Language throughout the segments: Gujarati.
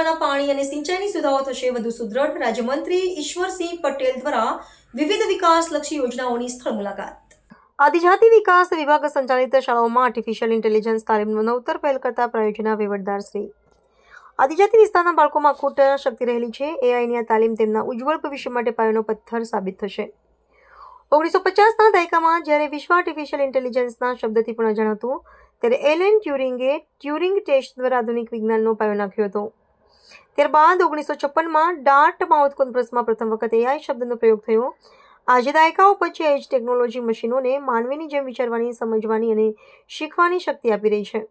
પીવાના પાણી અને સિંચાઈની સુવિધાઓ થશે વધુ સુદૃઢ. રાજ્યમંત્રી ઈશ્વરસિંહ પટેલ દ્વારા વિવિધ વિકાસલક્ષી યોજનાઓની સ્થળ મુલાકાત. આદિજાતિ વિકાસ વિભાગ સંચાલિત શાળાઓમાં આર્ટિફિશિયલ ઇન્ટેલિજન્સ તાલીમનો નવતર પહેલ કરતા પ્રાયોજના વહીવટદાર શ્રી. આદિજાતિ વિસ્તારના બાળકોમાં અખૂટ શક્તિ રહેલી છે. એઆઈની આ તાલીમ તેમના ઉજ્જવળ ભવિષ્ય માટે પાયાનો પથ્થર સાબિત થશે. 1950ના દાયકામાં જ્યારે વિશ્વ આર્ટિફિશિયલ ઇન્ટેલિજન્સના શબ્દથી પણ અજાણ હતું, ત્યારે એલન ટ્યુરિંગે ટ્યુરિંગ ટેસ્ટ દ્વારા આધુનિક વિજ્ઞાનનો પાયો નાખ્યો હતો. ત્યારબાદ 1956માં ડાર્ટમાઉથ કોન્ફરન્સમાં પ્રથમ વખત એઆઈ શબ્દનો પ્રયોગ થયો. આજે દાયકાઓ પછી એજ ટેકનોલોજી મશીનોને માનવીની જેમ વિચારવાની, સમજવાની અને શીખવાની શક્તિ આપી રહી છે.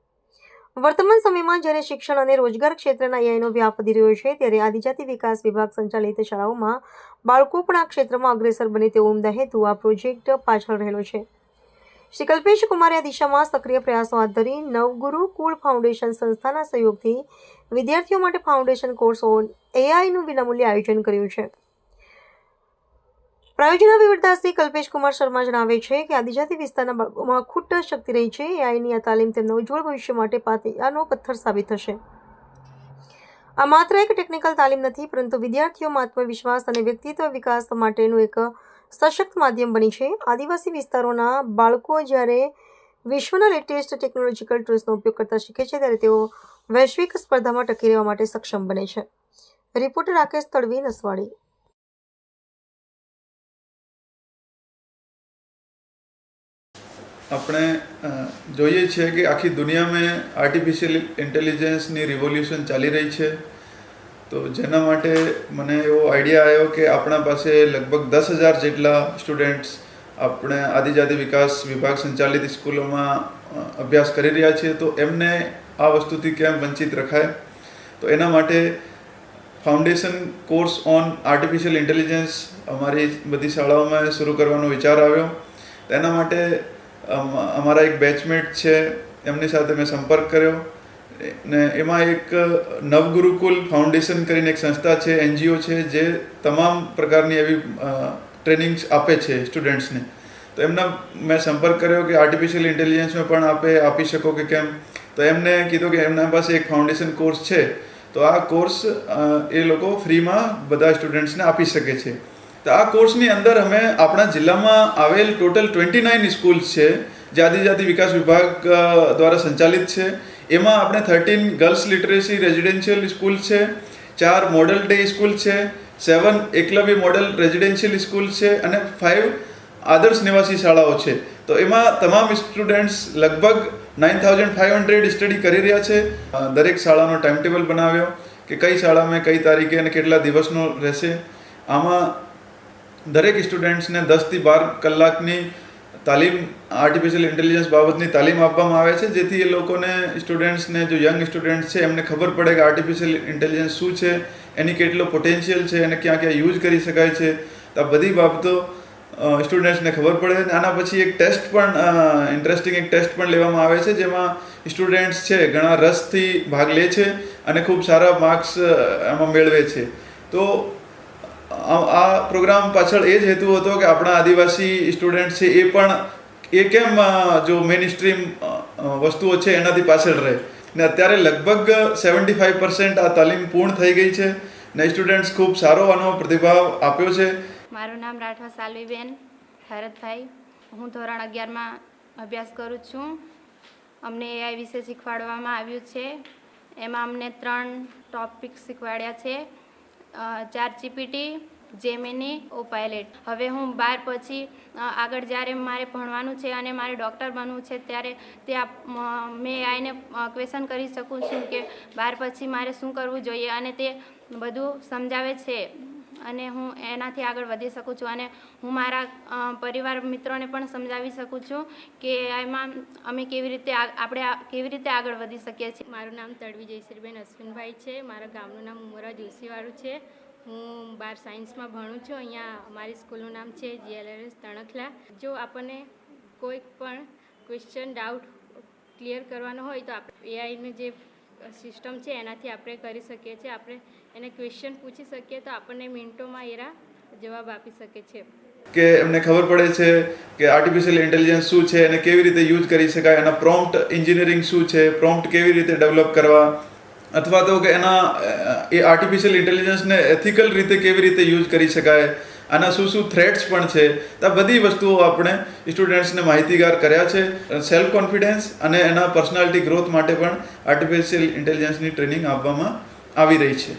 વર્તમાન સમયમાં જ્યારે શિક્ષણ અને રોજગાર ક્ષેત્રના એઆઈનો વ્યાપ વધી રહ્યો છે, ત્યારે આદિજાતિ વિકાસ વિભાગ સંચાલિત શાળાઓમાં બાળકો પણ આ ક્ષેત્રમાં અગ્રેસર બને તેવો ઉમદા હેતુ આ પ્રોજેક્ટ પાછળ રહેલો છે. શ્રી કલ્પેશ કુમારે આ દિશામાં સક્રિય પ્રયાસો હાથ ધરી નવગુરુકુળ ફાઉન્ડેશન સંસ્થાના સહયોગથી વિદ્યાર્થીઓ માટે ફાઉન્ડેશન કોર્સ ઓન એઆઈનું વિનામૂલ્ય આયોજન કર્યું છે. પ્રાયોજના વહીવટદાર શ્રી કલ્પેશ કુમાર શર્મા જણાવે છે કે આદિજાતિ વિસ્તારના બાળકોમાં અખૂટ શક્તિ રહી છે. એઆઈની આ તાલીમ તેમના ઉજ્જવળ ભવિષ્ય માટે પાયાનો પથ્થર સાબિત થશે. આ માત્ર એક ટેકનિકલ તાલીમ નથી, પરંતુ વિદ્યાર્થીઓમાં આત્મવિશ્વાસ અને વ્યક્તિત્વ વિકાસ માટેનું એક સશક્ત માધ્યમ બની છે. આદિવાસી વિસ્તારોના બાળકો જ્યારે વિશ્વના લેટેસ્ટ ટેકનોલોજીકલ ટૂલ્સનો ઉપયોગ કરતા શીખે છે, ત્યારે તેઓ વૈશ્વિક સ્પર્ધામાં ટકી રહેવા માટે સક્ષમ બને છે. રિપોર્ટર રાકેશ તડવી, નસવાડી. આપણે જોઈએ છીએ કે આખી દુનિયામાં આર્ટિફિશિયલ ઇન્ટેલિજન્સની રિવોલ્યુશન ચાલી રહી છે. તો જેના માટે મને એવો આઈડિયા આવ્યો કે આપણા પાસે લગભગ 10,000 જેટલા સ્ટુડન્ટ્સ આપણે આદિજાતિ વિકાસ વિભાગ સંચાલિત સ્કૂલોમાં અભ્યાસ કરી રહ્યા છીએ. તો એમને આ વસ્તુથી કેમ વંચિત રખાય, તો એના માટે foundation course on artificial intelligence અમારી બધી શાળાઓમાં શરૂ કરવાનો વિચાર આવ્યો. તેના માટે અમારા એક બેચમેટ છે, એમની સાથે મેં સંપર્ક કર્યો ને એમાં એક નવગુરુકુલ ફાઉન્ડેશન કરીને એક સંસ્થા છે, એનજીઓ છે, જે તમામ પ્રકારની એવી ટ્રેનિંગ્સ આપે છે સ્ટુડન્ટ્સને. તો એમના મેં સંપર્ક કર્યો કે આર્ટિફિશિયલ ઇન્ટેલિજન્સમાં પણ આપી શકો કે કેમ. તો એમને કીધું કે એમના પાસે એક ફાઉન્ડેશન કોર્સ છે, તો આ કોર્સ એ લોકો ફ્રીમાં બધા સ્ટુડન્ટ્સને આપી શકે છે. તો આ કોર્સની અંદર અમે આપણા જિલ્લામાં આવેલ ટોટલ 29 સ્કૂલ્સ છે જે આદિજાતિ વિકાસ વિભાગ દ્વારા સંચાલિત છે. એમાં આપણે 13 ગર્લ્સ લિટરેસી રેઝિડેન્શિયલ સ્કૂલ છે, 4 મોડલ ડે સ્કૂલ છે, 7 એકલવ્ય મોડલ રેઝિડેન્શિયલ સ્કૂલ છે અને 5 આદર્શ નિવાસી શાળાઓ છે. તો એમાં તમામ સ્ટુડન્ટ્સ લગભગ 9,500 સ્ટડી કરી રહ્યા છે. દરેક શાળાનો ટાઈમ ટેબલ બનાવ્યો કે કઈ શાળામાં કઈ તારીખે અને કેટલા દિવસનો રહેશે. આમાં દરેક સ્ટુડન્ટ્સને 10 થી 12 કલાકની તાલીમ આર્ટિફિશિયલ ઇન્ટેલિજન્સ બાબતની તાલીમ આપવામાં આવે છે, જેથી એ લોકોને સ્ટુડન્ટ્સને જો યંગ સ્ટુડન્ટ્સ છે એમને ખબર પડે કે આર્ટિફિશિયલ ઇન્ટેલિજન્સ શું છે, એની કેટલો પોટેન્શિયલ છે અને ક્યાં ક્યાં યુઝ કરી શકાય છે. તો આ બધી બાબતો સ્ટુડન્ટ્સને ખબર પડે. અને આના પછી એક ટેસ્ટ પણ ઇન્ટરેસ્ટિંગ એક ટેસ્ટ પણ લેવામાં આવે છે, જેમાં સ્ટુડન્ટ્સ છે ઘણા રસથી ભાગ લે છે અને ખૂબ સારા માર્ક્સ એમાં મેળવે છે. તો આ પ્રોગ્રામ પાછળ એ જ હેતુ હતો કે આપણા આદિવાસી સ્ટુડન્ટ છે એ પણ એ કેમ જો મેઇન સ્ટ્રીમ વસ્તુઓ છે એનાથી પાછળ રહે. ને અત્યારે લગભગ 75% આ તાલીમ પૂર્ણ થઈ ગઈ છે ને સ્ટુડન્ટ્સ ખૂબ સારો આનો પ્રતિભાવ આપ્યો છે. મારું નામ રાઠવા સાલવીબેન હરતભાઈ. હું ધોરણ 11માં અભ્યાસ કરું છું. અમને એઆઈ વિશે શીખવાડવામાં આવ્યું છે. એમાં અમને 3 ટોપિક શીખવાડ્યા છે: ChatGPT, જેમિની, ઓપાઇલેટ. હવે હું 12 પછી આગળ જ્યારે મારે ભણવાનું છે અને મારે ડૉક્ટર બનવું છે, ત્યારે મેં એઆઈને ક્વેશ્ચન કરી શકું છું કે 12 પછી મારે શું કરવું જોઈએ, અને તે બધું સમજાવે છે અને હું એનાથી આગળ વધી શકું છું. અને હું મારા પરિવાર મિત્રોને પણ સમજાવી શકું છું કે એમાં અમે કેવી રીતે આગળ વધી શકીએ છીએ. મારું નામ તડવી જયશ્રીબેન અશ્વિનભાઈ છે. મારા ગામનું નામ ઉમરા જોશીવાળું છે. હું 12 સાયન્સમાં ભણું છું. અહીંયા અમારી સ્કૂલનું નામ છે GLRS તણખલા. જો આપણને કોઈ પણ ક્વેશ્ચન ડાઉટ ક્લિયર કરવાનો હોય તો આપણે એઆઈનું જે સિસ્ટમ છે એનાથી આપણે કરી શકીએ છીએ. આપણે એને ક્વેશ્ચન પૂછી શકીએ તો આપણને મિનિટોમાં એરા જવાબ આપી શકે છે. કે એમને ખબર પડે છે કે આર્ટિફિશિયલ ઇન્ટેલિજન્સ શું છે અને કેવી રીતે યુઝ કરી શકાય, એના પ્રોમ્પ્ટ એન્જિનિયરિંગ શું છે, પ્રોમ્પ્ટ કેવી રીતે ડેવલપ કરવા, અથવા તો કે એના એ આર્ટિફિશિયલ ઇન્ટેલિજન્સને એથિકલ રીતે કેવી રીતે યુઝ કરી શકાય, આના શું શું થ્રેટ્સ પણ છે, તો આ બધી વસ્તુઓ આપણે સ્ટુડન્ટ્સને માહિતીગાર કર્યા છે. સેલ્ફ કોન્ફિડન્સ અને એના પર્સનાલિટી ગ્રોથ માટે પણ આર્ટિફિશિયલ ઇન્ટેલિજન્સની ટ્રેનિંગ આપવામાં આવી રહી છે.